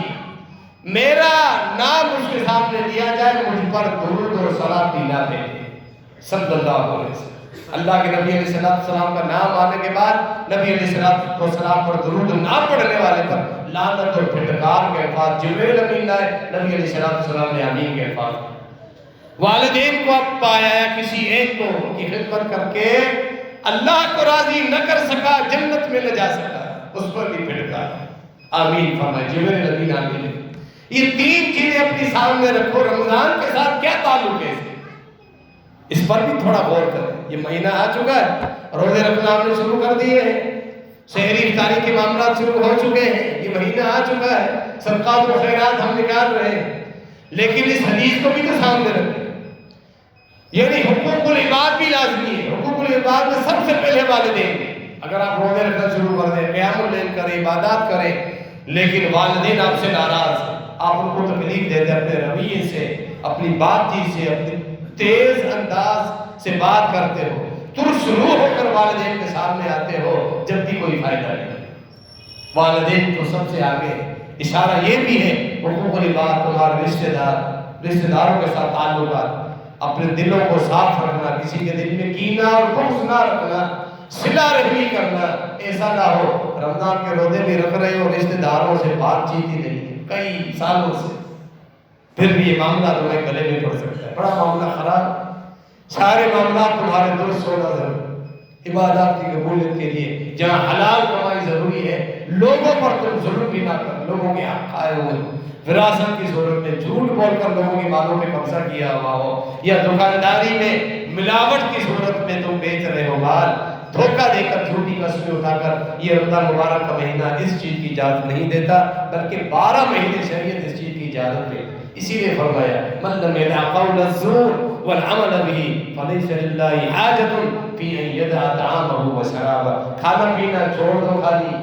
میرا نام اس کے سامنے لیا جائے، مجھ پر درود اور صلاۃ نہ دے صلی اللہ علیہ وسلم. اللہ کے نبی علیہ السلام کا نام آنے کے بعد نبی علیہ السلام پر درود نہ پڑھنے والے پر لعنت اور پھٹکار کے الفاظ جبرائیل امین لائے، نبی علیہ السلام نے آمین کے الفاظ. والدین کو اب پایا کسی ایک کو ان کی خدمت کر کے اللہ کو راضی نہ کر سکا، جنت میں نہ جا سکا، اس پر بھی پھٹکار آمین فرمائے، جبرائیل امین آمین. یہ تین چیزیں اپنی سامنے رکھو. رمضان کے ساتھ کیا تعلق ہے اس پر بھی تھوڑا غور کریں. یہ مہینہ آ چکا ہے، روزے رکھنا ہم نے شروع کر دیے ہیں، شہری افطاری کے معاملات شروع ہو چکے ہیں، یہ مہینہ آ چکا ہے، صدقات و خیرات ہم نکال رہے ہیں. لیکن اس حدیث کو بھی تو سامنے رکھیں، یعنی حقوق العباد بھی لازمی ہے. حقوق العباد میں سب سے پہلے والدین. اگر آپ روزے رکھنا شروع کر دیں، قیام اللیل کریں، عبادات کریں، لیکن والدین آپ سے ناراض ہیں، آپ ان کو تکلیف دیتے اپنے رویے سے، اپنی بات چیت سے، اپنے تیز انداز سے بات کرتے ہو، ترس روح ہو کر والدین کے سامنے آتے ہو، جب بھی کوئی فائدہ نہیں. والدین تو سب سے آگے. اشارہ یہ بھی ہے حقوق العباد، تمہارے رشتہ داروں کے ساتھ تعلقات، اپنے دلوں کو صاف رکھنا، کسی کے دل میں کینہ اور بغض نہ رکھنا، صلہ رحمی کرنا. ایسا نہ ہو رمضان کے روزے بھی رکھ رہے ہو، رشتہ داروں سے بات چیت ہی نہیں کئی سالوں سے، پھر بھی یہ معاملہ تمہیں گلے میں پڑ سکتا ہے. بڑا معاملہ خراب. سارے معاملات تمہارے درست ہونا ضروری. عبادات کی قبولیت کے لیے جہاں حلال کمائی ضروری ہے، لوگوں پر تم ظلم بھی نہ کر. لوگوں کے حق کھائے ہوئے، وراثت کی صورت میں جھوٹ بول کر لوگوں کے مالوں پہ قبضہ کیا ہوا ہو، یا دکانداری میں ملاوٹ کی صورت میں تم بیچ رہے ہو مال، دھوکہ دے کر جھوٹی قسمیں اٹھا کر. یہ رمضان مبارک کا مہینہ اس چیز کی اجازت نہیں دیتا، بلکہ 12 مہینے شریعت اس چیز کی اجازت دے. اسی لیے فرمایا من لم يدع قول الزور والعمل به فليس لله حاجة في ان يدع طعامه وشرابه. کھانا پینا چھوڑ دو خالی،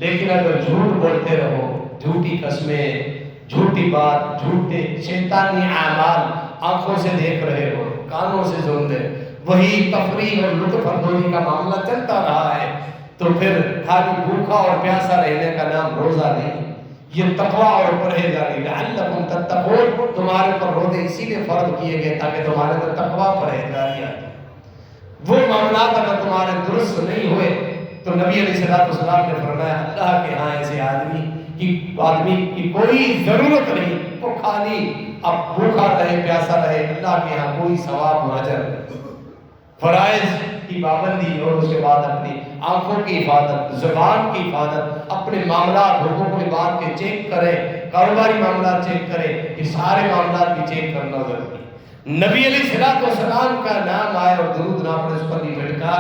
لیکن اگر جھوٹ بولتے رہو، جھوٹی قسمیں، جھوٹی بات، جھوٹے شیطانی اعمال آنکھوں سے دیکھ رہے ہو، کانوں سے سن رہے، وہی تفریح اور لطف اندوزی کا معاملہ چلتا رہا ہے، تو پھر خالی بھوکا اور پیاسا رہنے کا نام روزہ نہیں، یہ تقویٰ اور پرہیزگاری، لعلکم تتقون، تمہارے پر روزے اسی لیے فرض کیے گئے تاکہ تمہارے پر تقویٰ پرہیزگاری آ جائے۔ وہ معاملات اگر تمہارے درست نہیں ہوئے تو نبی علیہ السلام نے فرمایا اللہ کے ہاں ایسے آدمی کی کوئی ضرورت نہیں، وہ خالی اب بھوکا رہے پیاسا رہے، اللہ کے ہاں کوئی ثواب و اجر نہیں۔ فرائض کی پابندی اور اس کے بعد اپنی آنکھوں کی حفاظت، زبان کی حفاظت، اپنے معاملات حقوق العباد کے چیک کریں، کاروباری معاملات چیک کریں، یہ سارے معاملات بھی چیک کرنا ضروری ہے۔ نبی علیہ السلام کا نام آئے اور درود نہ پڑے اس پر نہیں بھٹکا،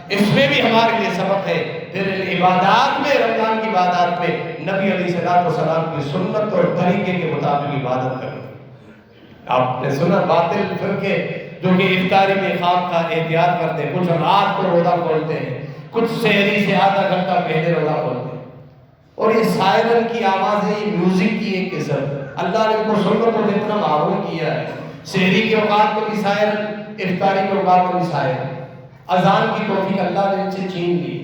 اس میں بھی ہمارے لیے سبق ہے۔ پھر عبادات میں، رمضان کی عبادات میں نبی علیہ السلام کی سنت اور طریقے کے مطابق عبادت کریں۔ آپ نے سنا باطل فرقے جو کہ افطاری میں خواب کا احتیاط کرتے ہیں، کچھ رات کو روزہ کھولتے ہیں، کچھ سحری سے آدھا گھنٹہ پہلے روزہ کھولتے ہیں، اور یہ سائرن کی آوازیں، یہ میوزک کی ایک قسم، اللہ نے ان کو سنت اور اتنا معروف کیا ہے۔ سحری کے اوقات میں بھی سائرن، افطاری کے اوقات میں بھی سائرن، اذان کی توفیق اللہ نے ان سے چھین لی۔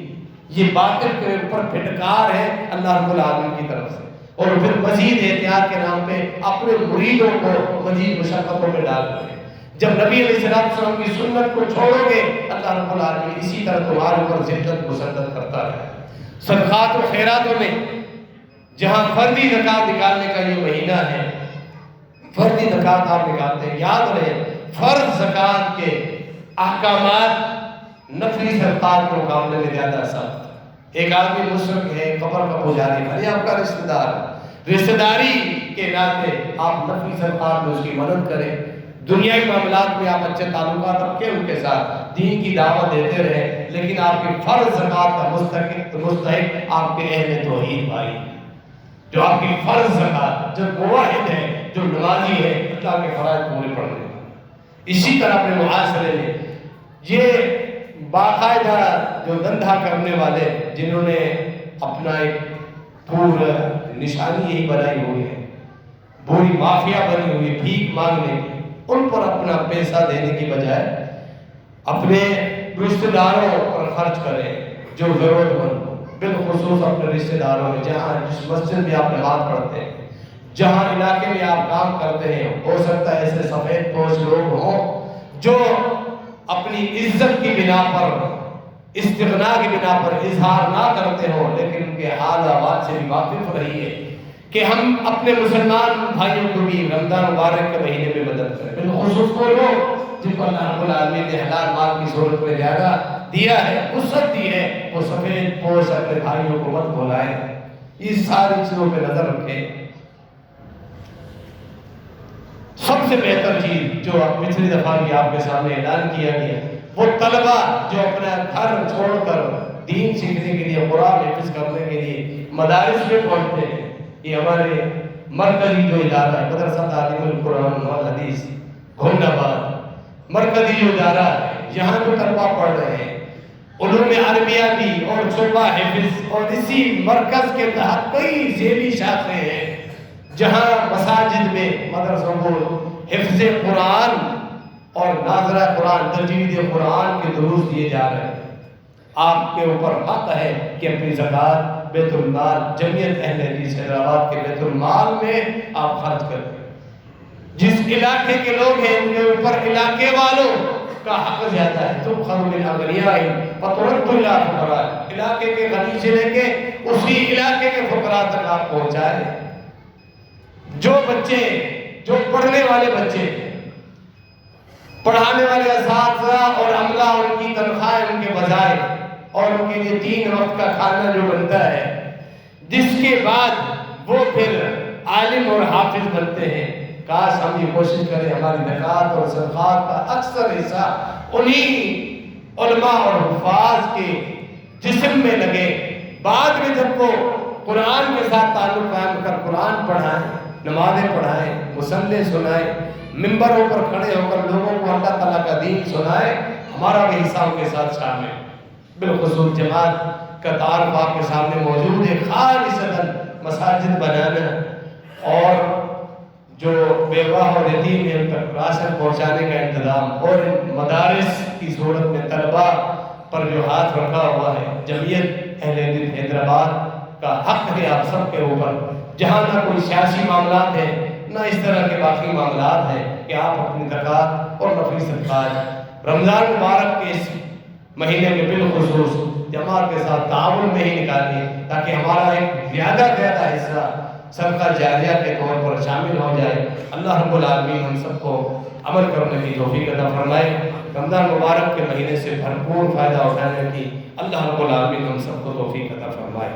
یہ باطل کے اوپر پھٹکار ہے اللہ رب العالمین کی طرف سے، اور پھر مزید احتیاط کے نام پہ اپنے مریدوں کو مزید مشقتوں میں ڈال دیں۔ جب نبی علیہ السلام کی سنت کو چھوڑو گے اللہ رب العالمین اسی طرح تمہارے اوپر ذلت مسلط کرتا ہے۔ صدقات و خیراتوں میں جہاں فردی زکوٰۃ نکالنے کا یہ مہینہ ہے، فردی زکوٰۃ آپ نکالتے ہیں، یاد رہے فرض زکوٰۃ کے احکامات نفلی صدقات کے مقابلے میں زیادہ سخت۔ ایک آدمی مشرک ہے، قبر کا پجاری ہے، آپ کا رشتہ دار، رشتہ داری کے ناطے آپ نفلی صدقات میں اس کی مدد کریں، دنیائی معاملات میں آپ اچھے تعلقات رکھیں ان کے ساتھ، دین کی دعوت دیتے رہیں، لیکن آپ کی فرض زکوٰۃ کا مستحق آپ کے اہل توحید بھائی، جو آپ کی فرض زکوٰۃ، جو موحد ہے، جو نمازی ہے، اللہ کے فرائض پورے پڑھنے۔ اسی طرح اپنے معاشرے میں یہ باقاعدہ جو دھندا کرنے والے، جنہوں نے اپنا ایک پورا نشانی یہی بنائی ہوئی ہے، بری مافیا بنی ہوئی ہے بھیک مانگنے کی، ان پر اپنا پیسہ دینے کی بجائے اپنے رشتہ داروں پر خرچ کریں جو ضرورت مند ہو، بالخصوص اپنے رشتہ داروں میں، جہاں جس مسجد میں آپ نماز پڑھتے ہیں، جہاں علاقے میں آپ کام کرتے ہیں، ہو سکتا ہے ایسے سفید پوش لوگ ہوں جو اپنی عزت کی بنا پر، استغنا کی بنا پر اظہار نہ کرتے ہوں، لیکن ان کے حال احوال سے بھی واقف رہیے کہ ہم اپنے مسلمان بھائیوں کو بھی رمضان مبارک کے مہینے میں مدد کریں، بالخصوص وہ لوگ جن کو اللہ رب العالمین نے حلال مال کی صورت میں زیادہ دیا ہے، وسعت دی ہے، وہ سفید پوش اپنے بھائیوں کو مت بھلائیں۔ اس ساری چیزوں پہ نظر رکھیں۔ سب سے بہتر چیز جو پچھلی دفعہ بھی آپ کے سامنے اعلان کیا گیا، وہ طلبہ جو اپنا گھر چھوڑ کر دین سیکھنے کے لیے، قرآن حفظ کرنے کے لیے مدارس میں پہنچتے ہیں، یہ ہمارے مرکزی جو ادارہ ہے، مدرسہ تعلیم القرآن والحدیث گھومنا آباد مرکزی جو ادارہ ہے، یہاں جو طلبہ پڑھ رہے ہیں، علوم عربیہ بھی اور شعبہ حفظ، اور اسی مرکز کے تحت کئی ذیلی شاخیں ہیں جہاں مساجد میں مدرسوں کو حفظ قرآن اور ناظرہ قرآن، تجوید قرآن کے دروس دیے جا رہے ہیں۔ آپ کے اوپر حق ہے کہ اپنی زکوٰۃ بیت المال، جمعیت اہل حدیث حیدرآباد کے بیت المال میں آپ خرچ کریں۔ جس علاقے کے لوگ ہیں ان کے اوپر علاقے والوں کا حق زیادہ ہے۔ تم خذ من اغنیائہم فترد الی فقراء، علاقے کے غنی سے لے کے اسی علاقے کے فقراء تک آپ پہنچائیں۔ جو بچے، جو پڑھنے والے بچے، پڑھانے والے اساتذہ اور عملہ، ان کی تنخواہیں ان کے بجائے اور ان کے لیے 3 وقت کا کھانا جو بنتا ہے، جس کے بعد وہ پھر عالم اور حافظ بنتے ہیں، کاش ہم یہ کوشش کریں ہماری زکوٰۃ اور صدقات کا اکثر حصہ انہی علماء اور حفاظ کے جسم میں لگے۔ بعد میں جب وہ قرآن کے ساتھ تعلق قائم کر قرآن پڑھائیں، نمازیں پڑھائیں، مصلی سنائیں، ممبروں پر کھڑے ہو کر لوگوں کو اللہ تعالیٰ کا دین سنائیں، ہمارا بھی حصہ ان کے ساتھ شامل ہے۔ بالخصوص جماعت کا تعارف آپ کے سامنے موجود ہے، خالصتاً مساجد بنانا اور جو بیوہ اور یتیم ہیں ان تک راشن پہنچانے کا انتظام، اور مدارس کی صورت میں طلباء پر جو ہاتھ رکھا ہوا ہے، جمعیت اہل حیدرآباد کا حق ہے آپ سب کے اوپر، جہاں نہ کوئی سیاسی معاملات ہیں نہ اس طرح کے باقی معاملات ہیں، کہ آپ اپنی زکوٰۃ اور نفلی صدقات رمضان مبارک کے اس مہینے میں بالخصوص جماعت کے ساتھ تعاون میں ہی نکالیے، تاکہ ہمارا ایک زیادہ حصہ صدقہ جاریہ کے طور پر شامل ہو جائے۔ اللہ رب العالمین ہم سب کو عمل کرنے کی توفیق عطا فرمائے، رمضان مبارک کے مہینے سے بھرپور فائدہ اٹھانے کی اللہ رب العالمین ہم سب کو توفیق عطا فرمائے۔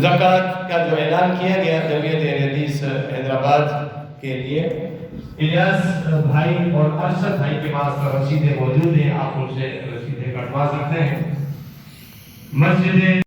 زکوٰۃ کا جو اعلان کیا گیا جمعیت اہل حدیث حیدرآباد کے لیے، الیاس بھائی اور ارشد بھائی کے پاس رسیدیں موجود ہیں، آپ ان سے رسیدیں کٹوا سکتے ہیں۔ مسجد